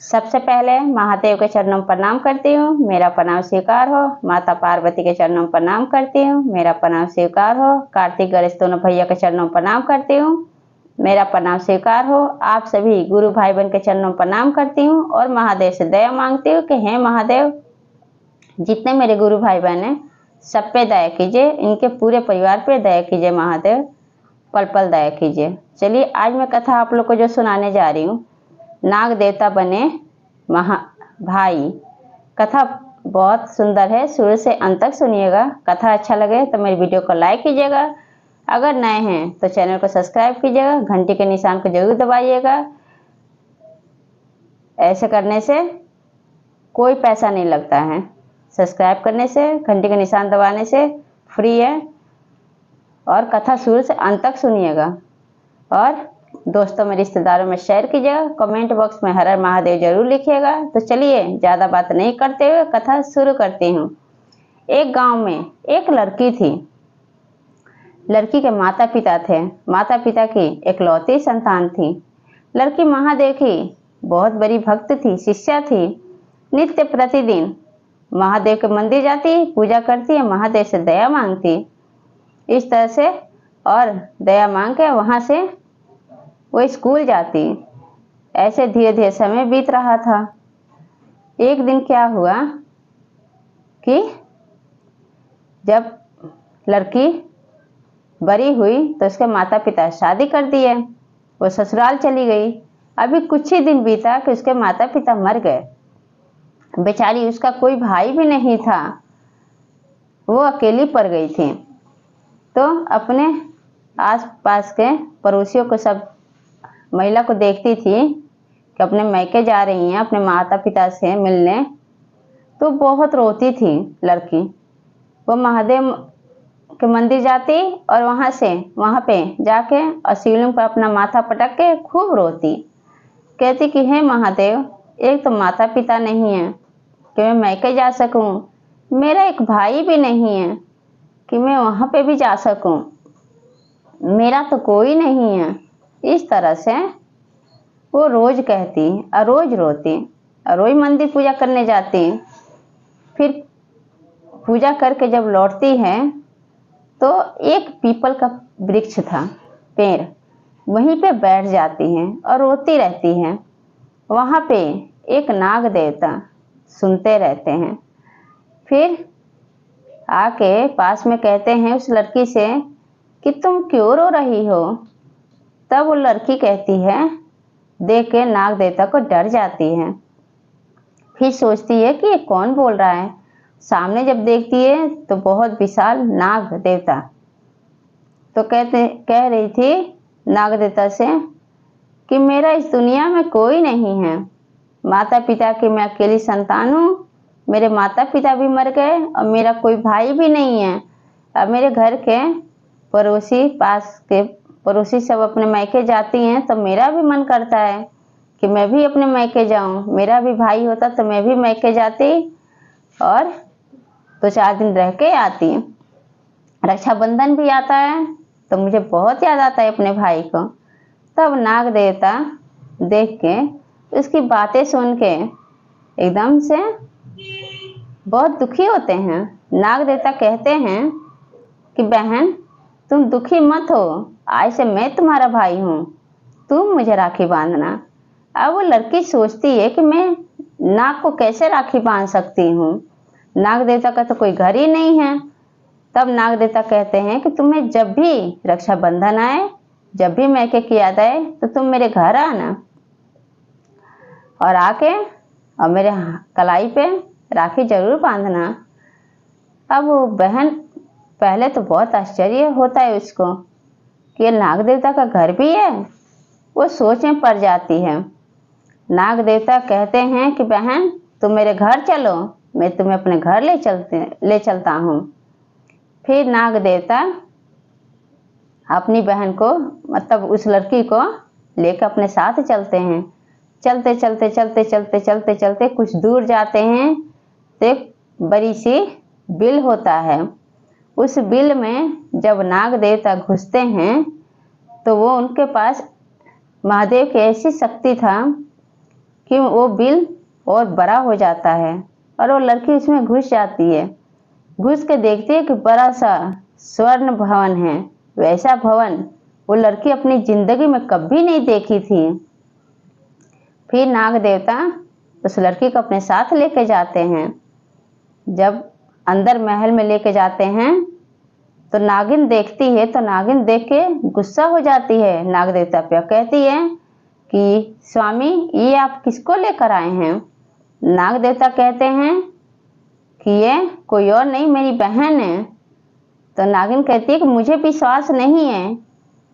सबसे पहले महादेव के चरणों में प्रणाम करती हूँ, मेरा प्रणाम स्वीकार हो। माता पार्वती के चरणों में प्रणाम करती हूँ, मेरा प्रणाम स्वीकार हो। कार्तिक गणेश दोनों भैया के चरणों में प्रणाम करती हूँ, मेरा प्रणाम स्वीकार हो। आप सभी गुरु भाई बहन के चरणों में प्रणाम करती हूँ और महादेव से दया मांगती हूँ कि हे महादेव, जितने मेरे गुरु भाई बहन हैं सब पे दया कीजिए, इनके पूरे परिवार पे दया कीजिए महादेव, पल पल दया कीजिए। चलिए आज मैं कथा आप लोग को जो सुनाने जा रही हूँ, नाग देवता बने भाई। कथा बहुत सुंदर है, शुरू से अंत तक सुनिएगा। कथा अच्छा लगे तो मेरी वीडियो को लाइक कीजिएगा, अगर नए हैं तो चैनल को सब्सक्राइब कीजिएगा, घंटी के निशान को जरूर दबाइएगा। ऐसे करने से कोई पैसा नहीं लगता है, सब्सक्राइब करने से, घंटी के निशान दबाने से फ्री है। और कथा शुरू से अंत तक सुनिएगा और दोस्तों में रिश्तेदारों में शेयर कीजिएगा। कमेंट बॉक्स में हर हर महादेव जरूर लिखिएगा। तो चलिए ज़्यादा बात नहीं करते हुए कथा शुरू करती हूँ। एक गांव में एक लड़की थी। लड़की के माता पिता थे, माता पिता की इकलौती संतान थी। लड़की महादेव की बहुत बड़ी भक्त थी, शिष्या थी। नित्य प्रतिदिन महादेव के मंदिर जाती, पूजा करती, महादेव से दया मांगती। इस तरह से और दया मांग के वहाँ से वो स्कूल जाती। ऐसे धीरे धीरे समय बीत रहा था। एक दिन क्या हुआ कि जब लड़की बड़ी हुई तो उसके माता पिता शादी कर दिए, वो ससुराल चली गई। अभी कुछ ही दिन बीता कि उसके माता पिता मर गए। बेचारी, उसका कोई भाई भी नहीं था, वो अकेली पड़ गई थी। तो अपने आसपास के पड़ोसियों को, सब महिला को देखती थी कि अपने मैके जा रही हैं अपने माता पिता से मिलने, तो बहुत रोती थी लड़की। वो महादेव के मंदिर जाती और वहाँ पे जाके और शिवलिंग पर अपना माथा पटक के खूब रोती। कहती कि हे महादेव, एक तो माता पिता नहीं है कि मैं मैके जा सकूं, मेरा एक भाई भी नहीं है कि मैं वहाँ पे भी जा सकूं, मेरा तो कोई नहीं है। इस तरह से वो रोज कहती और रोज रोती और रोज मंदिर पूजा करने जाती। फिर पूजा करके जब लौटती है तो एक पीपल का वृक्ष था, पेड़, वहीं पे बैठ जाती हैं और रोती रहती हैं। वहाँ पे एक नाग देवता सुनते रहते हैं। फिर आके पास में कहते हैं उस लड़की से कि तुम क्यों रो रही हो। तब वो लड़की कहती है, देख के नाग देवता को डर जाती है। फिर सोचती है कि ये कौन बोल रहा है। सामने जब देखती है तो बहुत विशाल नाग देवता। तो कह रही थी नाग देवता से कि मेरा इस दुनिया में कोई नहीं है, माता पिता की मैं अकेली संतान हूँ, मेरे माता पिता भी मर गए और मेरा कोई भाई भी नहीं है। अब मेरे घर के पड़ोसी, पास के पड़ोसी सब अपने मैके जाती हैं तो मेरा भी मन करता है कि मैं भी अपने मैके जाऊं। मेरा भी भाई होता तो मैं भी मैके जाती और 2-4 दिन रह के आती। रक्षाबंधन भी आता है तो मुझे बहुत याद आता है अपने भाई को। तब नाग देवता देख के, उसकी बातें सुन के एकदम से बहुत दुखी होते हैं। नाग देवता कहते हैं कि बहन, तुम दुखी मत हो, आज से मैं तुम्हारा भाई हूँ, तुम मुझे राखी बांधना। अब वो लड़की सोचती है कि मैं नाग को कैसे राखी बांध सकती हूँ, नाग देवता का तो कोई घर ही नहीं है। तब नाग देवता कहते हैं कि तुम्हें जब भी रक्षाबंधन आए, जब भी मैके की याद आए तो तुम मेरे घर आना और आके और मेरे कलाई पे राखी जरूर बांधना। अब वो बहन, पहले तो बहुत आश्चर्य होता है उसको कि ये नाग देवता का घर भी है। वो सोच में पड़ जाती है। नाग देवता कहते हैं कि बहन, तुम मेरे घर चलो, मैं तुम्हें अपने घर ले चलता हूँ। फिर नाग देवता अपनी बहन को, मतलब उस लड़की को लेकर अपने साथ चलते हैं। चलते कुछ दूर जाते हैं तो एक बड़ी सी बिल होता है। उस बिल में जब नाग देवता घुसते हैं तो वो उनके पास महादेव की ऐसी शक्ति था कि वो बिल और बड़ा हो जाता है और वो लड़की उसमें घुस जाती है। घुस के देखती है कि बड़ा सा स्वर्ण भवन है। वैसा भवन वो लड़की अपनी जिंदगी में कभी नहीं देखी थी। फिर नाग देवता उस लड़की को अपने साथ लेके जाते हैं। जब अंदर महल में लेके जाते हैं तो नागिन देखती है, तो नागिन देख के गुस्सा हो जाती है नाग देवता पे। कहती है कि स्वामी, ये आप किसको लेकर आए हैं? नाग देवता कहते हैं कि ये कोई और नहीं, मेरी बहन है। तो नागिन कहती है कि मुझे विश्वास नहीं है,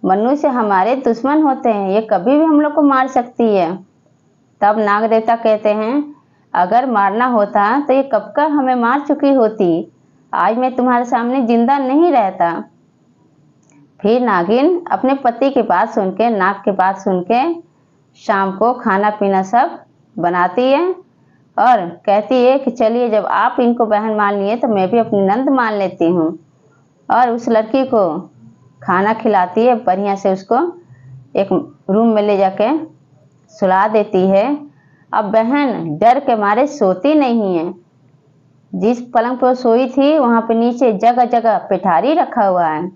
मनुष्य हमारे दुश्मन होते हैं, ये कभी भी हम लोग को मार सकती है। तब नाग देवता कहते हैं, अगर मारना होता तो ये कब का हमें मार चुकी होती, आज मैं तुम्हारे सामने जिंदा नहीं रहता। फिर नागिन अपने पति की बात सुन के, नाग की बात सुन के शाम को खाना पीना सब बनाती है और कहती है कि चलिए, जब आप इनको बहन मान लिए तो मैं भी अपनी नंद मान लेती हूँ। और उस लड़की को खाना खिलाती है, बढ़िया से उसको एक रूम में ले जाके सुला देती है। अब बहन डर के मारे सोती नहीं है। जिस पलंग पर सोई थी वहां पे नीचे जगह जगह पिठारी रखा हुआ है।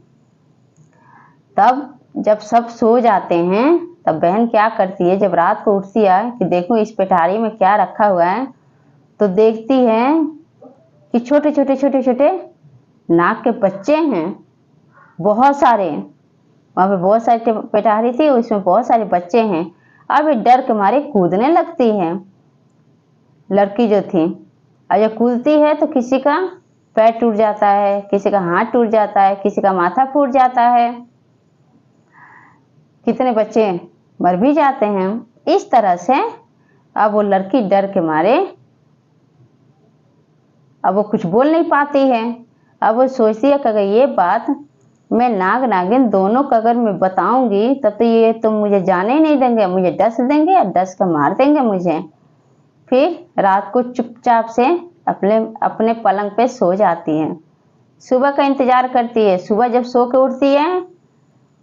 तब जब सब सो जाते हैं तब बहन क्या करती है, जब रात को उठती है कि देखो इस पिठारी में क्या रखा हुआ है, तो देखती है कि छोटे छोटे छोटे छोटे नाग के बच्चे हैं, बहुत सारे। वहां पे बहुत सारी पिठारी थी, उसमें बहुत सारे बच्चे हैं। अब ये डर के मारे कूदने लगती है लड़की जो थी। और जब कूदती है तो किसी का पैर टूट जाता है, किसी का हाथ टूट जाता है, किसी का माथा फूट जाता है, कितने बच्चे मर भी जाते हैं। इस तरह से अब वो लड़की डर के मारे अब वो कुछ बोल नहीं पाती है। अब वो सोचती है कि अगर ये बात मैं नाग नागिन दोनों को अगर मैं बताऊंगी तब तो ये तो मुझे जाने ही नहीं देंगे, मुझे डस देंगे और डस कर मार देंगे मुझे। फिर रात को चुपचाप से अपने अपने पलंग पे सो जाती है। सुबह का इंतजार करती है। सुबह जब सो के उठती है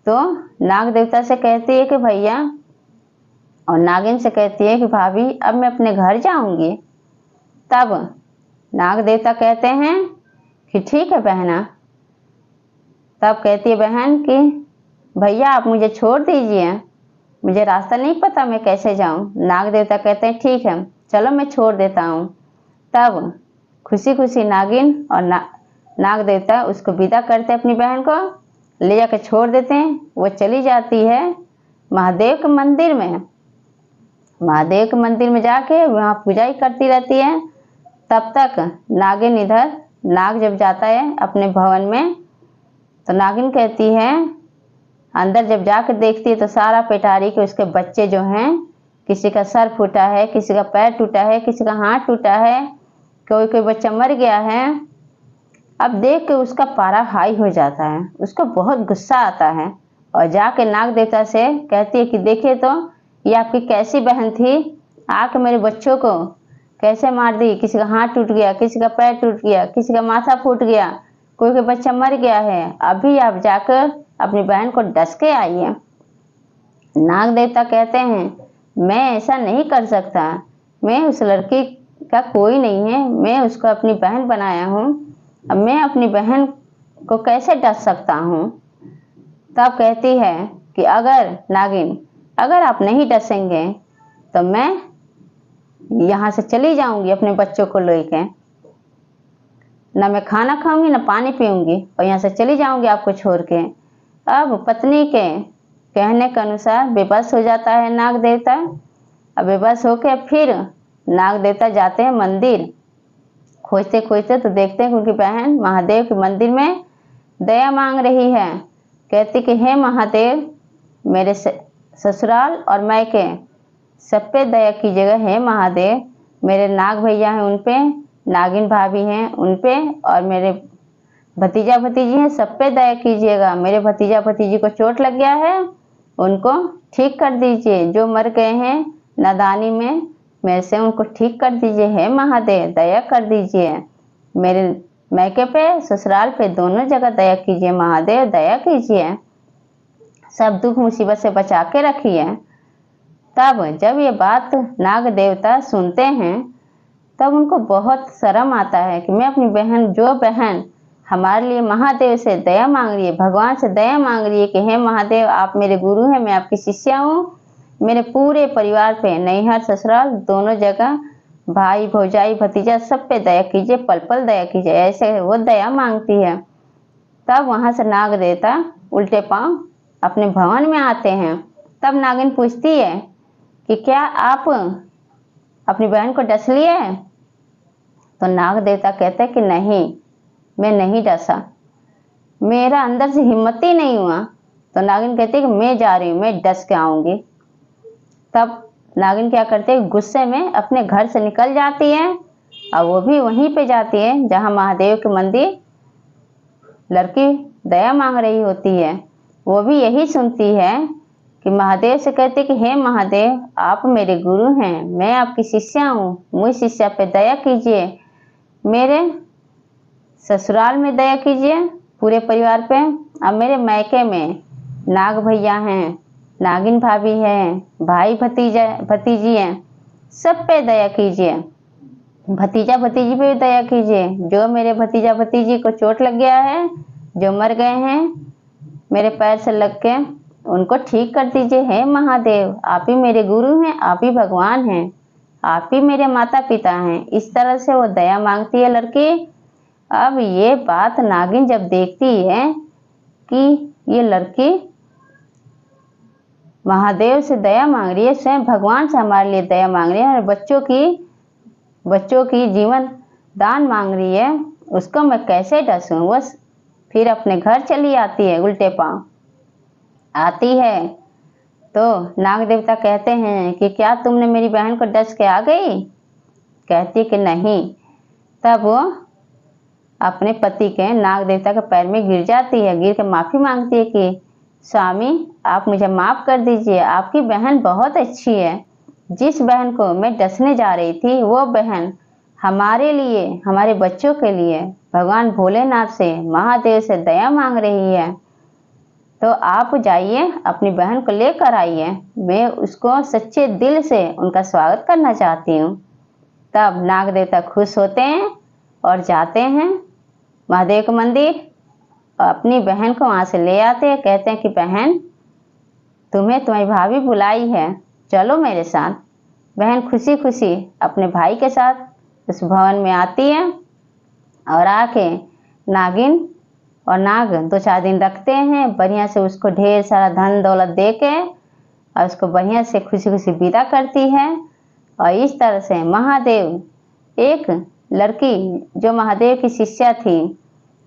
तो नाग देवता से कहती है कि भैया, और नागिन से कहती है कि भाभी अब मैं अपने घर जाऊंगी। तब नाग देवता कहते हैं कि ठीक है बहना। तब कहती है बहन कि भैया आप मुझे छोड़ दीजिए, मुझे रास्ता नहीं पता मैं कैसे जाऊं। नाग देवता कहते हैं ठीक है चलो मैं छोड़ देता हूं। तब खुशी खुशी नागिन और नाग देवता उसको विदा करते अपनी बहन को, ले जाकर छोड़ देते हैं। वो चली जाती है महादेव के मंदिर में। महादेव के मंदिर में जाके वहाँ पूजा ही करती रहती है। तब तक नागिन इधर, नाग जब जाता है अपने भवन में तो नागिन कहती है, अंदर जब जाकर देखती है तो सारा पिटारी के उसके बच्चे जो हैं, किसी का सर फूटा है, किसी का पैर टूटा है, किसी का हाथ टूटा है, कोई कोई बच्चा मर गया है। अब देख के उसका पारा हाई हो जाता है, उसको बहुत गुस्सा आता है और जाके नाग देवता से कहती है कि देखिए तो ये आपकी कैसी बहन थी, आके मेरे बच्चों को कैसे मार दी। किसी का हाथ टूट गया, किसी का पैर टूट गया, किसी का माथा फूट गया, कोई कोई बच्चा मर गया है। अभी आप जाकर अपनी बहन को डस के आइए। नाग देवता कहते हैं मैं ऐसा नहीं कर सकता, मैं उस लड़की का कोई नहीं है, मैं उसको अपनी बहन बनाया हूँ, अब मैं अपनी बहन को कैसे डस सकता हूँ। तब कहती है कि अगर नागिन अगर आप नहीं डसेंगे तो मैं यहाँ से चली जाऊंगी अपने बच्चों को लेके, ना मैं खाना खाऊंगी ना पानी पीऊंगी और यहाँ से चली जाऊंगी आपको छोड़ के। अब पत्नी के कहने के अनुसार बेबस हो जाता है नाग देवता। अब बेबस होके फिर नाग देवता जाते हैं मंदिर, खोजते खोजते तो देखते हैं कि उनकी बहन महादेव के मंदिर में दया मांग रही है। कहती कि हे महादेव, मेरे ससुराल और मायके सब पे दया कीजिएगा। हे महादेव, मेरे नाग भैया हैं उन पे, नागिन भाभी हैं उन पे, और मेरे भतीजा भतीजी हैं सब पे दया कीजिएगा। मेरे भतीजा भतीजी को चोट लग गया है, उनको ठीक कर दीजिए। जो मर गए हैं नादानी में मेरे से, उनको ठीक कर दीजिए। हे महादेव दया कर दीजिए, मेरे मैके पे ससुराल पे दोनों जगह दया कीजिए। महादेव दया कीजिए, सब दुख मुसीबत से बचा के रखिए। तब जब ये बात नाग देवता सुनते हैं तब उनको बहुत शर्म आता है कि मैं अपनी बहन, जो बहन हमारे लिए महादेव से दया मांग रही है, भगवान से दया मांग रही है कि हे महादेव आप मेरे गुरु हैं, मैं आपकी शिष्या हूँ, मेरे पूरे परिवार पे, नैहर ससुराल दोनों जगह, भाई भौजाई भतीजा सब पे दया कीजिए, पल पल दया कीजिए, ऐसे वो दया मांगती है। तब वहां से नाग देवता उल्टे पांव अपने भवन में आते हैं। तब नागिन पूछती है कि क्या आप अपनी बहन को डस लिए? तो नाग देवता कहते हैं कि नहीं, मैं नहीं डसा, मेरा अंदर से हिम्मत ही नहीं हुआ। तो नागिन कहती है कि मैं जा रही हूँ, मैं डस के आऊंगी। तब नागिन क्या करते हैं, गुस्से में अपने घर से निकल जाती है और वो भी वहीं पे जाती है जहाँ महादेव के मंदिर लड़की दया मांग रही होती है। वो भी यही सुनती है कि महादेव से कहते कि हे महादेव आप मेरे गुरु हैं, मैं आपकी शिष्या हूँ, मुझ शिष्या पे दया कीजिए, मेरे ससुराल में दया कीजिए पूरे परिवार पे, अब मेरे मैके में नाग भैया हैं, नागिन भाभी हैं, भाई भतीजा भतीजी हैं, सब पे दया कीजिए, भतीजा भतीजी पे भी दया कीजिए, जो मेरे भतीजा भतीजी को चोट लग गया है, जो मर गए हैं मेरे पैर से लग के, उनको ठीक कर दीजिए। हे महादेव आप ही मेरे गुरु हैं, आप ही भगवान हैं, आप ही मेरे माता पिता हैं। इस तरह से वो दया मांगती है लड़की। अब ये बात नागिन जब देखती है कि ये लड़की महादेव से दया मांग रही है, स्वयं भगवान से हमारे लिए दया मांग रही है और बच्चों की जीवन दान मांग रही है, उसको मैं कैसे डसूं। वो फिर अपने घर चली आती है, उल्टे पांव आती है। तो नाग देवता कहते हैं कि क्या तुमने मेरी बहन को डस के आ गई? कहती कि नहीं। तब वो अपने पति के नाग देवता के पैर में गिर जाती है, गिर के माफ़ी मांगती है कि स्वामी आप मुझे माफ़ कर दीजिए, आपकी बहन बहुत अच्छी है, जिस बहन को मैं डसने जा रही थी वो बहन हमारे लिए, हमारे बच्चों के लिए भगवान भोलेनाथ से, महादेव से दया मांग रही है, तो आप जाइए अपनी बहन को लेकर आइए, मैं उसको सच्चे दिल से उनका स्वागत करना चाहती हूँ। तब नाग देवता खुश होते हैं और जाते हैं महादेव के मंदिर और अपनी बहन को वहाँ से ले आते हैं। कहते हैं कि बहन तुम्हें तुम्हारी भाभी बुलाई है, चलो मेरे साथ। बहन खुशी खुशी अपने भाई के साथ उस भवन में आती है और आके नागिन और नाग 2-4 दिन रखते हैं, बढ़िया से उसको ढेर सारा धन दौलत दे के और उसको बढ़िया से खुशी खुशी विदा करती है। और इस तरह से महादेव एक लड़की जो महादेव की शिष्या थी,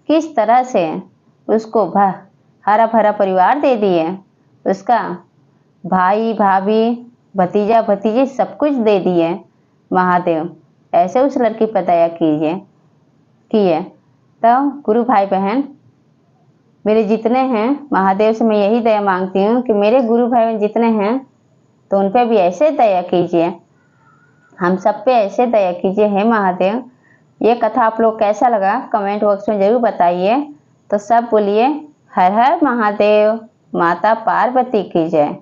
किस तरह से उसको हरा भरा परिवार दे दिए, उसका भाई भाभी भतीजा भतीजी सब कुछ दे दिए महादेव। ऐसे उस लड़की पर दया किए। तो गुरु भाई बहन मेरे जितने हैं, महादेव से मैं यही दया मांगती हूँ कि मेरे गुरु भाई बहन जितने हैं तो उन पर भी ऐसे दया कीजिए, हम सब पे ऐसे दया कीजिए हे महादेव। ये कथा आप लोग कैसा लगा कमेंट बॉक्स में ज़रूर बताइए। तो सब बोलिए हर हर महादेव, माता पार्वती की जय।